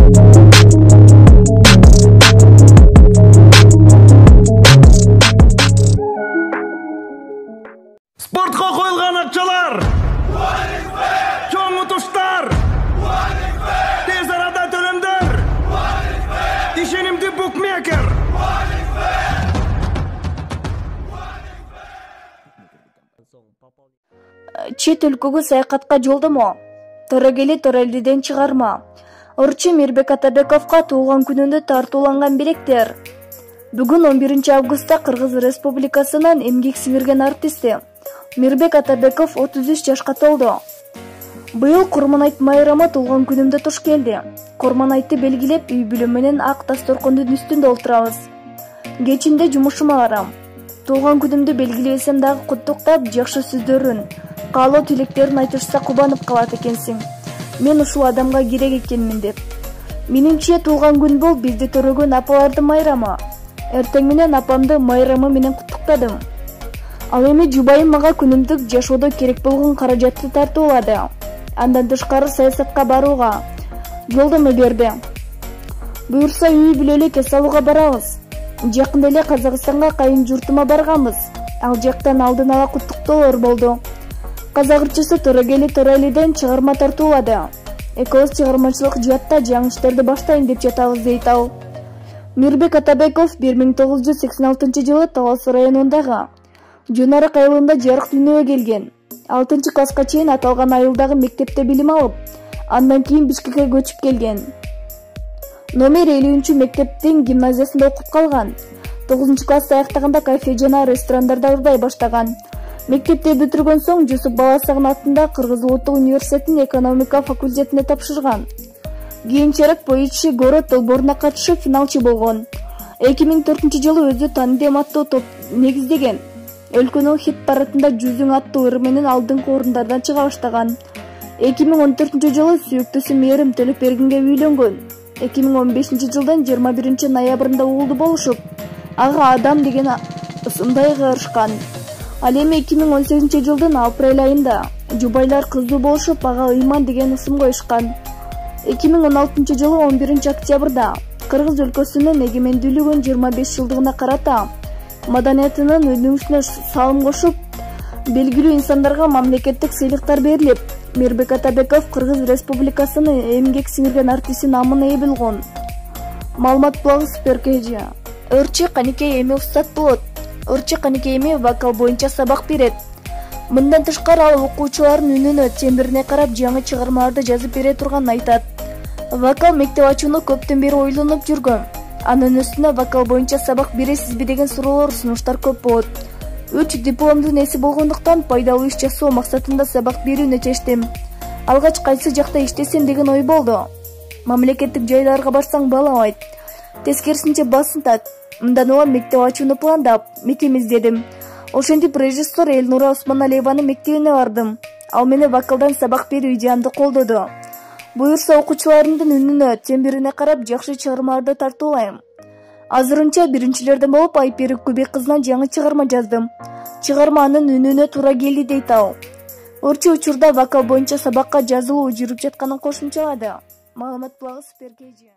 Спортқа қойылған ақшалар, чоң ұтыштар, тез арада төлемдер, ишенимді букмекер. Чет өлкөгө саякатка жолдомо. Торогели Торелиден чыгарма. Ырчы Мирбек Атабековго туулган күнүндө тартууланган белектер. Бүгүн 11 августта Кыргыз Республикасынын эмгек сиңирген артисти Мирбек Атабеков 33 жашка толду. Быйыл Курманайт майрамы туулган күнүмдө туш келди. Курманайтты белгилеп, үй бүлө менен ак дасторкондун үстүндө отурабыз. Кечинде жумушума барам. Туулган күнүмдү белгилесем дагы куттуктап, жакшы сөздөрүн, каалоо тилектерин айтышса кубанып калат экенсиң. Мен ушул адамга керек экенмин деп. Менимче туулган күн бул бизди төрөгөн апалардын майрамы. Эртең менен апамды майрамы менен куттуктадым. Ал эми жубайым мага күнүмдүк жашоодо керек болгон каражатты тартуулады. Андан тышкары саясатка барууга жолдомо берди. Буюрса үй бүлөлүк эс алууга барабыз. Жакында эле Казакстанга кайын журтума барганбыз. Ал жактан алдын ала куттуктоолор болду. Казак ырчысы Торогели Торелиден чыгарма тартуулады. Экөөбүз чыгармачылык жаатта жаңы баштайын деп жатабыз, дейт ал. Мирбек Атабеков 1986 жылы Талас районундагы Жонарык айылында жарык дүйнөгө келген. 6 класска чейин аталган айылдагы мектепте билим алып, андан кийин Бишкекке көчүп келген. Номер 50 мектептин гимназиясында окуп калган. 9 класста аяктаганда кафе жана ресторандарда ырдай баштаган. Мектепти бүтүргөн соң Жусуп Баласагын атында Кыргыз Улуттук университетинин экономика факультетине тапшырган. Кийинчерээк поэтчи город долбооруна катышып финалчы болгон. 2004 жылы өзү Тандем аттуу топ негиздеген. Өлкөнүн хит парадында Жүзүң аттуу ыр менен алдыңкы орундардан чыга баштаган. 2014 жылы сүйүктүүсү Мээрим Төлөпбергенге үйлөнгөн. 2015 жылдын 21 ноябрында уулду болушуп, ага Адам деген ысымды кайрышкан. Ал эми 2018 жылдын апрель айында жубайлар кыздуу болушуп, ага Ыйман деген ысым коюшкан. 2016 жылы 11 октябрда Кыргыз өлкөсүнүн эгемендүүлүгүнүн 25 жылдыгына карата маданиятынын өнүгүшүнө салым кошуп, белгилүү инсандарга мамлекеттик сыйлыктар берилип, Мирбек Атабеков Кыргыз Республикасынын эмгек сиңирген артисти намына ээ болгон. Маалымат булагы Суперкежи. Ырчы Каникей эми устат болот. Ырчы Каникей эми вокал боюнча сабак берет. Мындан тышкары ал окуучулардын үнүнө, тембирине карап жаңы чыгармаларды жазып бере турганын айтат. Вокал мектеп ачууну көптөн бери ойлонуп жүргөм. Анын үстүнө вокал боюнча сабак бересизби деген суроолор, сунуштар көп болот. 3 дипломдун эси болгондуктан пайдалуу иш жасоо максатында сабак берүүнү чечтим. Алгач кайсы жакта иштесем деген ой болду. Мамлекеттик жайларга барсаң бааламайт. Тескерисинче басынтат. Мындан улам мектеп ачууну пландап, мекем издедим. Ошентип режиссер Элнура Осмоналиеванын мектебине бардым. Ал мени вокалдан сабак берүү идеямды колдоду. Буюрса окуучуларымдын үнүнө, тембирине карап жакшы чыгармаларды тартуулайм. Азырынча биринчилерден болуп Айперик Күбек кызынан жаңы чыгарма жаздым. Чыгарма анын үнүнө туура келди, дейт ал. Ырчы учурда вокал боюнча сабакка жазылуу жүрүп жатканын кошумчалады. Маалымат булагы Суперкежи.